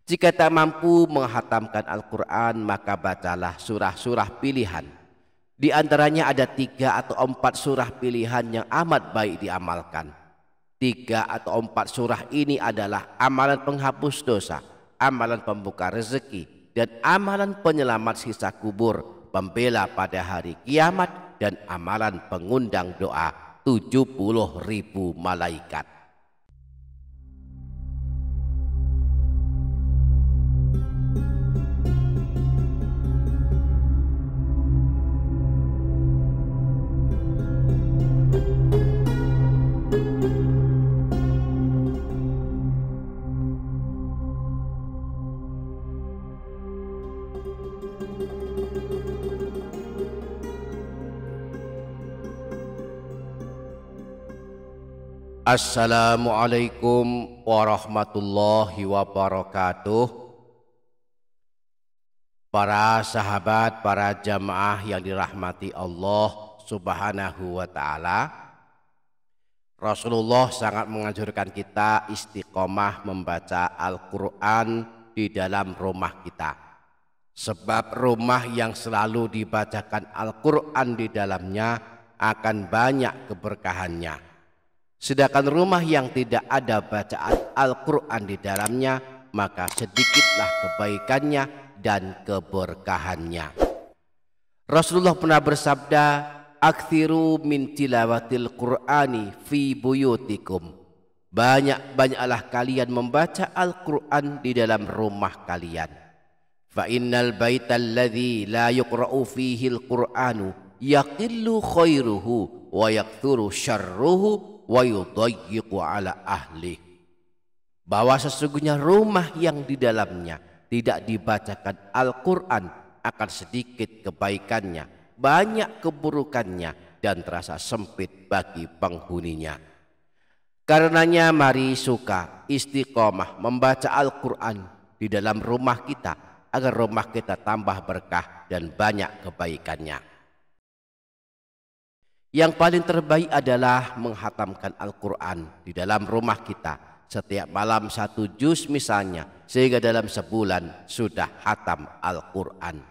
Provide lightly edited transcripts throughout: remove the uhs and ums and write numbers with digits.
Jika tak mampu menghatamkan Al-Quran, maka bacalah surah-surah pilihan. Di antaranya ada 3 atau 4 surah pilihan yang amat baik diamalkan. 3 atau 4 surah ini adalah amalan penghapus dosa, amalan pembuka rezeki, dan amalan penyelamat sisa kubur, pembela pada hari kiamat, dan amalan pengundang doa 70.000 malaikat. Assalamualaikum warahmatullahi wabarakatuh. Para sahabat, para jamaah yang dirahmati Allah Subhanahu wa ta'ala, Rasulullah sangat menganjurkan kita istiqomah membaca Al-Quran di dalam rumah kita. Sebab rumah yang selalu dibacakan Al-Quran di dalamnya akan banyak keberkahannya. Sedangkan rumah yang tidak ada bacaan Al-Quran di dalamnya, maka sedikitlah kebaikannya dan keberkahannya. Rasulullah pernah bersabda, "Aktsiru min tilawatil Qur'ani fi buyutikum." Banyak-banyaklah kalian membaca Al-Quran di dalam rumah kalian. Fa innal baital ladzi la yuqra'u fihi al-Qur'anu yaqillu khairuhu wa yakthuru syarruhu wa yudayyiqu ala ahli. Bahwa sesungguhnya rumah yang di dalamnya tidak dibacakan Al-Quran akan sedikit kebaikannya, banyak keburukannya, dan terasa sempit bagi penghuninya. Karenanya mari suka istiqomah membaca Al-Quran di dalam rumah kita agar rumah kita tambah berkah dan banyak kebaikannya. Yang paling terbaik adalah menghatamkan Al-Quran di dalam rumah kita. Setiap malam 1 juz misalnya, sehingga dalam sebulan sudah hatam Al-Quran.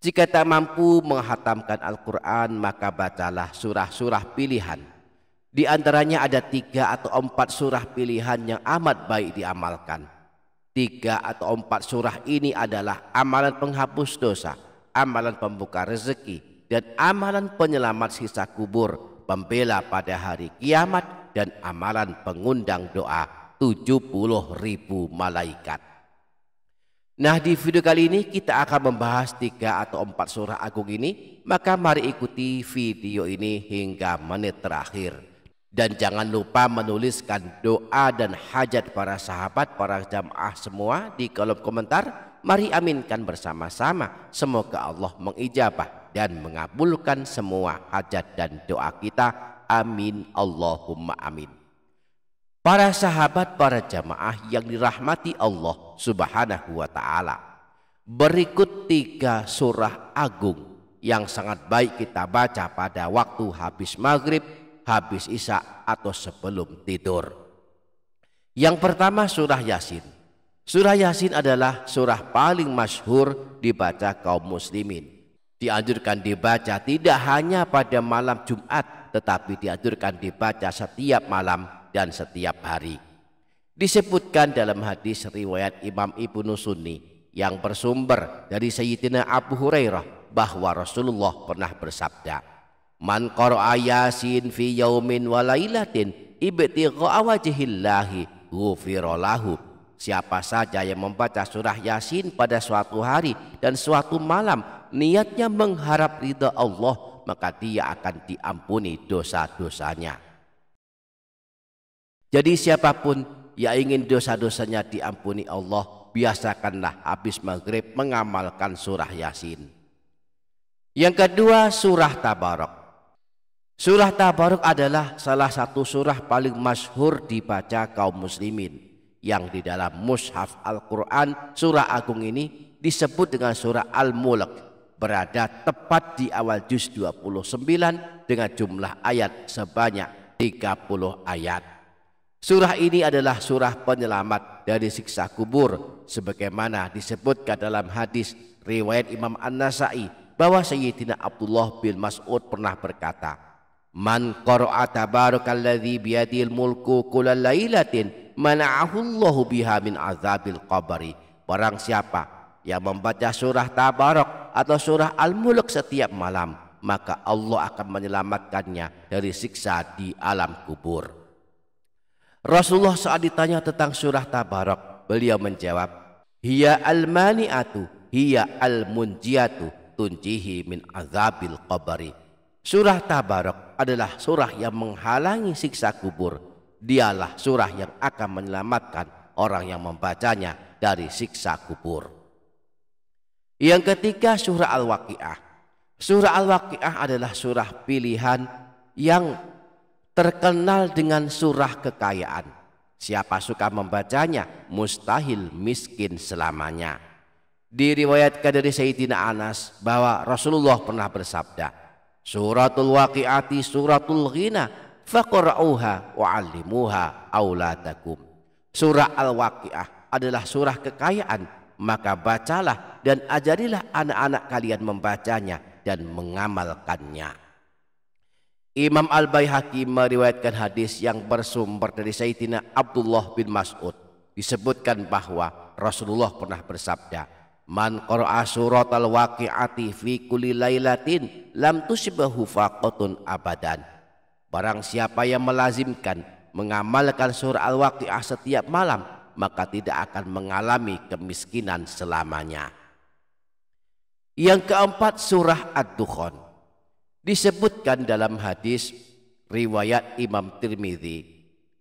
Jika tak mampu menghatamkan Al-Quran, maka bacalah surah-surah pilihan. Di antaranya ada 3 atau 4 surah pilihan yang amat baik diamalkan. 3 atau 4 surah ini adalah amalan penghapus dosa, amalan pembuka rezeki, dan amalan penyelamat sisa kubur, pembela pada hari kiamat, dan amalan pengundang doa 70.000 malaikat. Nah, di video kali ini kita akan membahas 3 atau 4 surah agung ini. Maka mari ikuti video ini hingga menit terakhir. Dan jangan lupa menuliskan doa dan hajat para sahabat, para jamaah semua di kolom komentar. Mari aminkan bersama-sama. Semoga Allah mengijabah dan mengabulkan semua hajat dan doa kita. Amin Allahumma amin. Para sahabat, para jamaah yang dirahmati Allah Subhanahu wa ta'ala, berikut 3 surah agung yang sangat baik kita baca pada waktu habis maghrib, habis isya, atau sebelum tidur. Yang pertama surah Yasin. Surah Yasin adalah surah paling masyhur dibaca kaum muslimin. Dianjurkan dibaca tidak hanya pada malam Jumat, tetapi dianjurkan dibaca setiap malam dan setiap hari. Disebutkan dalam hadis riwayat Imam Ibnu Sunni yang bersumber dari Sayyidina Abu Hurairah bahwa Rasulullah pernah bersabda, "Man qara'a Yasin fi yaumin wa lailatin ibtigha'a wajhillahi ghufira lahu." Siapa saja yang membaca surah Yasin pada suatu hari dan suatu malam, niatnya mengharap ridha Allah, maka dia akan diampuni dosa-dosanya. Jadi siapapun yang ingin dosa-dosanya diampuni Allah, biasakanlah habis maghrib mengamalkan surah Yasin. Yang kedua surah Tabarok. Surah Tabarok adalah salah satu surah paling masyhur dibaca kaum muslimin. Yang di dalam mushaf Al-Quran, surah agung ini disebut dengan surah Al-Mulk, berada tepat di awal juz 29 dengan jumlah ayat sebanyak 30 ayat. Surah ini adalah surah penyelamat dari siksa kubur, sebagaimana disebutkan dalam hadis riwayat Imam An-Nasa'i bahwa Sayyidina Abdullah bin Mas'ud pernah berkata, "Man qara'a tabarakalladzi biyadil mulku kullal lailatin mana'ahu Allahu biha min azabil qabri." Barang siapa yang membaca surah Tabarak atau surah Al-Mulk setiap malam, maka Allah akan menyelamatkannya dari siksa di alam kubur. Rasulullah saat ditanya tentang surah Tabarak, beliau menjawab, "Hiya al-mani'atu, hiya al-munjiyatu, tunjihi min azabil qabri." Surah Tabarak adalah surah yang menghalangi siksa kubur. Dialah surah yang akan menyelamatkan orang yang membacanya dari siksa kubur. Yang ketiga, surah Al-Waqiah. Surah Al-Waqiah adalah surah pilihan yang terkenal dengan surah kekayaan. Siapa suka membacanya, mustahil miskin selamanya. Diriwayatkan dari Sayyidina Anas bahwa Rasulullah pernah bersabda, "Suratul Waqi'ati suratul ghina, faqra'uha wa'allimuha auladakum." Surah Al-Waqiah adalah surah kekayaan, maka bacalah dan ajarilah anak-anak kalian membacanya dan mengamalkannya. Imam Al-Baihaqi meriwayatkan hadis yang bersumber dari Sayyidina Abdullah bin Mas'ud. Disebutkan bahwa Rasulullah pernah bersabda, "Man qara'a suratal waqi'ati fi kulli lailatin lam tusibhu faqatun abadan." Barang siapa yang melazimkan mengamalkan surah Al-Waqi'ah setiap malam, maka tidak akan mengalami kemiskinan selamanya. Yang keempat, surah Ad-Dukhan. Disebutkan dalam hadis riwayat Imam Tirmidzi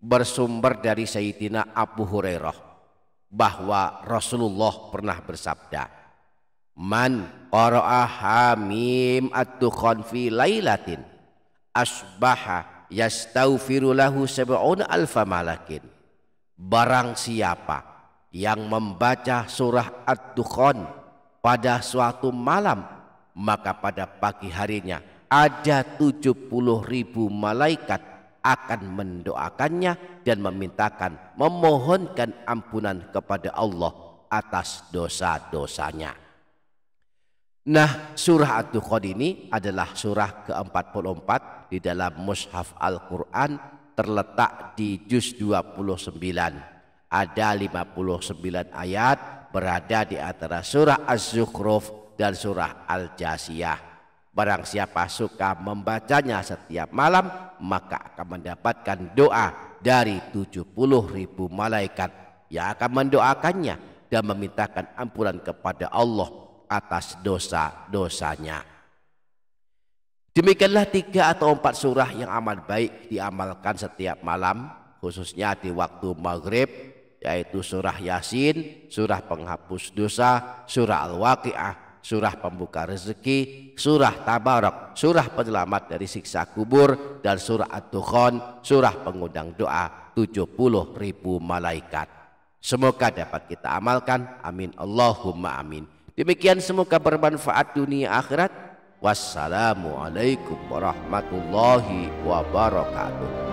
bersumber dari Sayyidina Abu Hurairah bahwa Rasulullah pernah bersabda, "Man qara'a hamim ad-dukhan fi lailatin asbaha yastaghfiru lahu sab'una alfa malakin." Barang siapa yang membaca surah Ad-Dukhan pada suatu malam, maka pada pagi harinya ada 70.000 malaikat akan mendoakannya dan memohonkan ampunan kepada Allah atas dosa-dosanya. Nah, surah Ad-Dukhan ini adalah surah ke-44 di dalam mushaf Al-Quran, terletak di juz 29. Ada 59 ayat, berada di antara surah Az-Zukhruf dan surah Al-Jasiyah. Barang siapa suka membacanya setiap malam, maka akan mendapatkan doa dari 70.000 malaikat yang akan mendoakannya dan memintakan ampunan kepada Allah atas dosa-dosanya. Demikianlah 3 atau 4 surah yang amat baik diamalkan setiap malam, khususnya di waktu maghrib, yaitu surah Yasin, surah penghapus dosa, surah Al-Waqi'ah, surah pembuka rezeki, surah Tabarak, surah penyelamat dari siksa kubur, dan surah Ad-Dukhan, surah pengundang doa 70.000 malaikat. Semoga dapat kita amalkan, amin Allahumma amin. Demikian, semoga bermanfaat dunia akhirat. Wassalamualaikum warahmatullahi wabarakatuh.